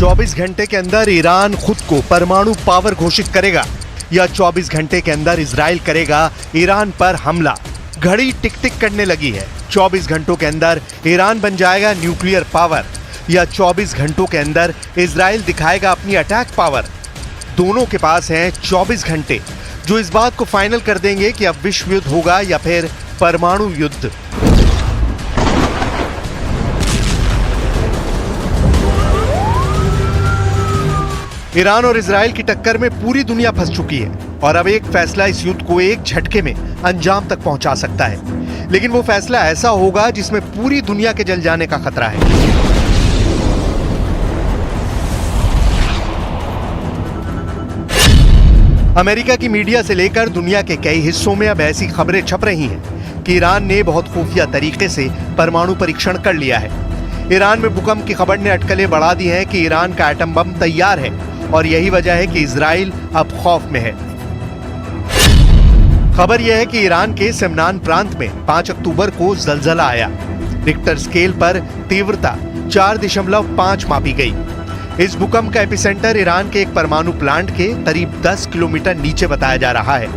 24 घंटे के अंदर ईरान खुद को परमाणु पावर घोषित करेगा या 24 घंटे के अंदर इजराइल करेगा ईरान पर हमला। घड़ी टिक टिक करने लगी है। 24 घंटों के अंदर ईरान बन जाएगा न्यूक्लियर पावर या 24 घंटों के अंदर इजराइल दिखाएगा अपनी अटैक पावर। दोनों के पास हैं 24 घंटे जो इस बात को फाइनल कर देंगे कि अब विश्व युद्ध होगा या फिर परमाणु युद्ध। ईरान और इजराइल की टक्कर में पूरी दुनिया फंस चुकी है और अब एक फैसला इस युद्ध को एक झटके में अंजाम तक पहुंचा सकता है। लेकिन वो फैसला ऐसा होगा जिसमें पूरी दुनिया के जल जाने का खतरा है। अमेरिका की मीडिया से लेकर दुनिया के कई हिस्सों में अब ऐसी खबरें छप रही हैं कि ईरान ने बहुत खुफिया तरीके से परमाणु परीक्षण कर लिया है। ईरान में भूकंप की खबर ने अटकलें बढ़ा दी हैं कि ईरान का एटम बम तैयार है और यही वजह है कि इजराइल अब खौफ में है। खबर यह है कि ईरान के सिमनान प्रांत में 5 अक्टूबर को जलजला आया। रिक्टर स्केल पर तीव्रता 4.5 मापी गई। इस भूकंप का एपिसेंटर ईरान के एक परमाणु प्लांट के करीब 10 किलोमीटर नीचे बताया जा रहा है।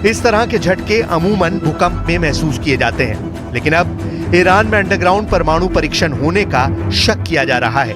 इस तरह के झटके अमूमन भूकंप में महसूस किए जाते हैं, लेकिन अब ईरान में अंडरग्राउंड परमाणु परीक्षण होने का शक किया जा रहा है।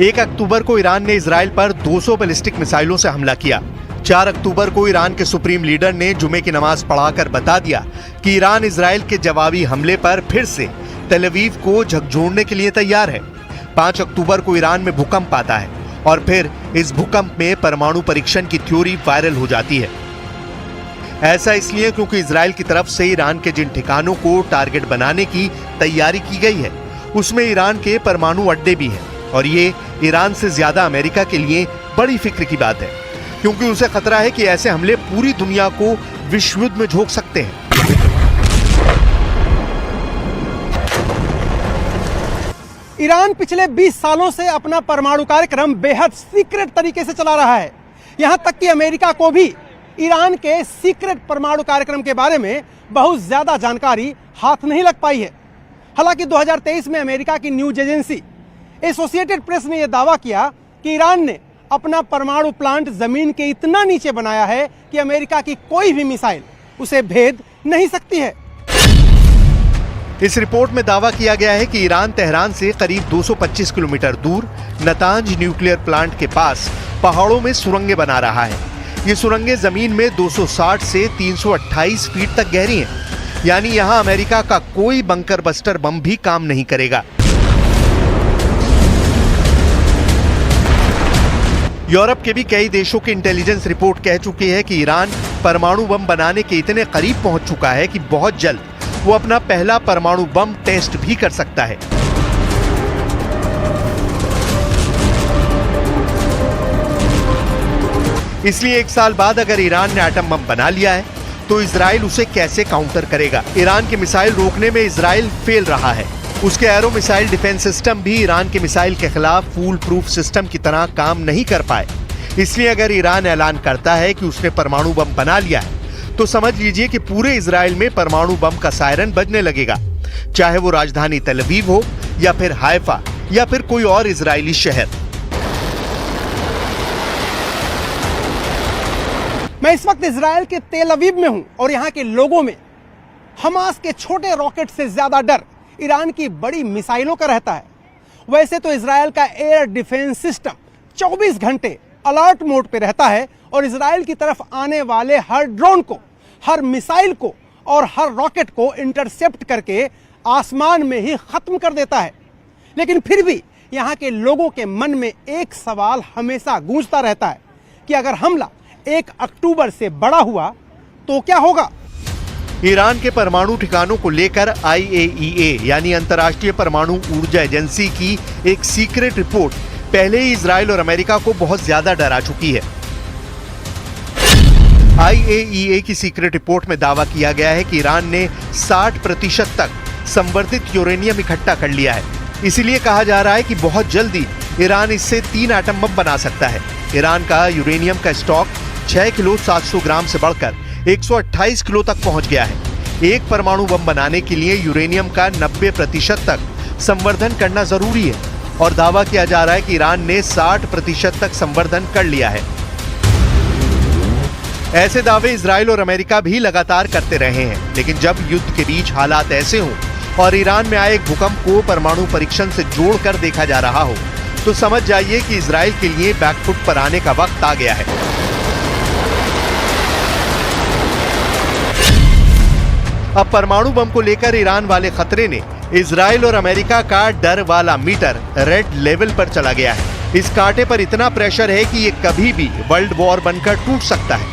1 अक्टूबर को ईरान ने इजराइल पर 200 बैलिस्टिक मिसाइलों से हमला किया। 4 अक्टूबर को ईरान के सुप्रीम लीडर ने जुमे की नमाज पढ़ाकर बता दिया कि ईरान इजराइल के जवाबी हमले पर फिर से तेल अवीव को झकझोरने के लिए तैयार है। 5 अक्टूबर को ईरान में भूकंप आता है और फिर इस भूकंप में परमाणु परीक्षण की थ्योरी वायरल हो जाती है। ऐसा इसलिए क्योंकि इजराइल की तरफ से ईरान के जिन ठिकानों को टारगेट बनाने की तैयारी की गई है उसमें ईरान के परमाणु अड्डे भी हैं और ये ईरान से ज्यादा अमेरिका के लिए बड़ी फिक्र की बात है, क्योंकि उसे खतरा है कि ऐसे हमले पूरी दुनिया को विश्व युद्ध में झोंक सकते हैं। ईरान पिछले 20 सालों से अपना परमाणु कार्यक्रम बेहद सीक्रेट तरीके से चला रहा है। यहां तक कि अमेरिका को भी ईरान के सीक्रेट परमाणु कार्यक्रम के बारे में बहुत ज्यादा जानकारी हाथ नहीं लग पाई है। हालांकि 2023 में अमेरिका की न्यूज एजेंसी एसोसिएटेड प्रेस ने यह दावा किया कि ईरान ने अपना परमाणु प्लांट जमीन के इतना नीचे बनाया है कि अमेरिका की कोई भी मिसाइल उसे भेद नहीं सकती है। इस रिपोर्ट में दावा किया गया है कि ईरान तेहरान से करीब 225 किलोमीटर दूर नतांज न्यूक्लियर प्लांट के पास पहाड़ों में सुरंगें बना रहा है। ये सुरंगें जमीन में 260 से 328 फीट तक गहरी हैं, यानी यहां अमेरिका का कोई बंकर बस्टर बम भी काम नहीं करेगा। यूरोप के भी कई देशों की इंटेलिजेंस रिपोर्ट कह चुकी है कि ईरान परमाणु बम बनाने के इतने करीब पहुंच चुका है कि बहुत जल्द वो अपना पहला परमाणु बम टेस्ट भी कर सकता है। इसलिए 1 साल बाद अगर ईरान ने एटम बम बना लिया है तो इजराइल उसे कैसे काउंटर करेगा। ईरान की मिसाइल रोकने में इजराइल फेल रहा है। उसके एरो मिसाइल डिफेंस सिस्टम भी ईरान के मिसाइल के खिलाफ फूल प्रूफ सिस्टम की तरह काम नहीं कर पाए। इसलिए अगर ईरान ऐलान करता है कि उसने परमाणु बम बना लिया है तो समझ लीजिए कि पूरे इजराइल में परमाणु बम का सायरन बजने लगेगा, चाहे वो राजधानी तेल अवीव हो या फिर हाइफा या फिर कोई और इजरायली शहर। मैं इस वक्त इजराइल के तेल अवीव में हूं और यहां के लोगों में हमास के छोटे रॉकेट से ज्यादा डर ईरान की बड़ी मिसाइलों का रहता है। वैसे तो इजराइल का एयर डिफेंस सिस्टम 24 घंटे अलर्ट मोड पे रहता है और इजराइल की तरफ आने वाले हर ड्रोन को, हर मिसाइल को और हर रॉकेट को इंटरसेप्ट करके आसमान में ही खत्म कर देता है। लेकिन फिर भी यहां के लोगों के मन में एक सवाल हमेशा गूंजता रहता है कि अगर हमला 1 अक्टूबर से बड़ा हुआ तो क्या होगा। ईरान के परमाणु ठिकानों को लेकर IAEA यानी अंतर्राष्ट्रीय परमाणु ऊर्जा एजेंसी की एक सीक्रेट रिपोर्ट पहले ही इजराइल और अमेरिका को बहुत ज्यादा डरा चुकी है। IAEA की सीक्रेट रिपोर्ट में दावा किया गया है कि ईरान ने 60% तक संवर्धित यूरेनियम इकट्ठा कर लिया है। इसीलिए कहा जा रहा है कि बहुत जल्दी ईरान इससे 3 एटम बम बना सकता है। ईरान का यूरेनियम का स्टॉक 6 किलो 700 ग्राम से बढ़कर 128 किलो तक पहुंच गया है। एक परमाणु बम बनाने के लिए यूरेनियम का 90% तक संवर्धन करना जरूरी है और दावा किया जा रहा है कि ईरान ने 60% तक संवर्धन कर लिया है। ऐसे दावे इजराइल और अमेरिका भी लगातार करते रहे हैं, लेकिन जब युद्ध के बीच हालात ऐसे हों और ईरान में आए एक भूकंप को परमाणु परीक्षण से जोड़कर देखा जा रहा हो, तो समझ जाइए कि इजराइल के लिए बैकफुट पर आने का वक्त आ गया है। अब परमाणु बम को लेकर ईरान वाले खतरे ने इजराइल और अमेरिका का डर वाला मीटर रेड लेवल पर चला गया है। इस कांटे पर इतना प्रेशर है कि ये कभी भी वर्ल्ड वॉर बनकर टूट सकता है।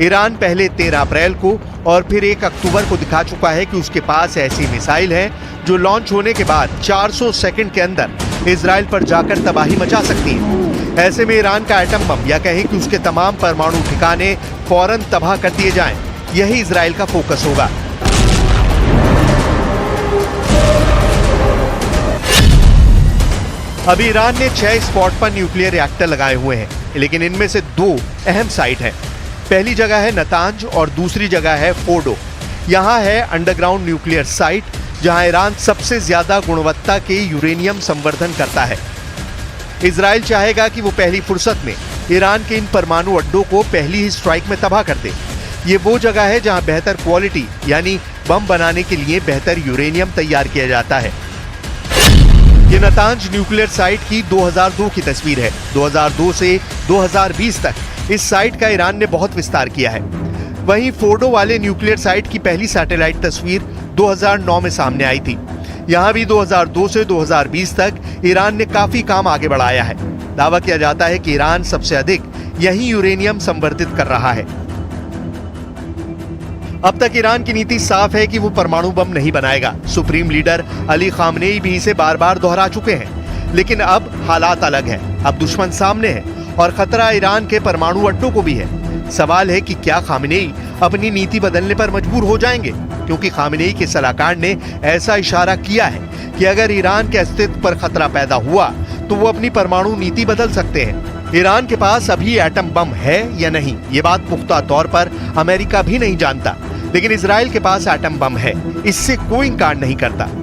ईरान पहले 13 अप्रैल को और फिर 1 अक्टूबर को दिखा चुका है कि उसके पास ऐसी मिसाइल है जो लॉन्च होने के बाद 400 सेकंड के अंदर इजराइल पर जाकर तबाही मचा सकती है। ऐसे में ईरान का एटम बम या कहें कि उसके तमाम परमाणु ठिकाने फौरन तबाह कर दिए जाएं, यही इजराइल का फोकस होगा। अभी ईरान ने 6 स्पॉट पर न्यूक्लियर रिएक्टर लगाए हुए हैं, लेकिन इनमें से 2 अहम साइट हैं। पहली जगह है नतांज और दूसरी जगह है फोर्डो। यहाँ है अंडरग्राउंड न्यूक्लियर साइट, जहाँ ईरान सबसे ज्यादा गुणवत्ता के यूरेनियम संवर्धन करता है। इजराइल चाहेगा कि वो पहली फुर्सत में ईरान के इन परमाणु अड्डों को पहली ही स्ट्राइक में तबाह कर दे। ये वो जगह है जहां बेहतर क्वालिटी यानी बम बनाने के लिए बेहतर यूरेनियम तैयार किया जाता है। ये नतांज न्यूक्लियर साइट की 2002 की तस्वीर है। 2002 से 2020 तक इस साइट का ईरान ने बहुत विस्तार किया है। वहीं फोर्डो वाले न्यूक्लियर साइट की पहली सैटेलाइट तस्वीर 2009 में सामने आई थी। यहाँ भी 2002 से 2020 तक ईरान ने काफी काम आगे बढ़ाया है। दावा किया जाता है कि ईरान सबसे अधिक यही यूरेनियम संवर्धित कर रहा है। अब तक ईरान की नीति साफ है कि वो परमाणु बम नहीं बनाएगा। सुप्रीम लीडर अली खामनेई भी इसे बार बार दोहरा चुके हैं, लेकिन अब हालात अलग है। अब दुश्मन सामने है और खतरा ईरान के परमाणु अड्डों को भी है। सवाल है कि क्या खामनेई अपनी नीति बदलने पर मजबूर हो जाएंगे, क्योंकि खामनेई के सलाहकार ने ऐसा इशारा किया है कि अगर ईरान के अस्तित्व पर खतरा पैदा हुआ तो वो अपनी परमाणु नीति बदल सकते हैं। ईरान के पास अभी एटम बम है या नहीं, ये बात पुख्ता तौर पर अमेरिका भी नहीं जानता, लेकिन इजराइल के पास एटम बम है, इससे कोई इनकार नहीं करता।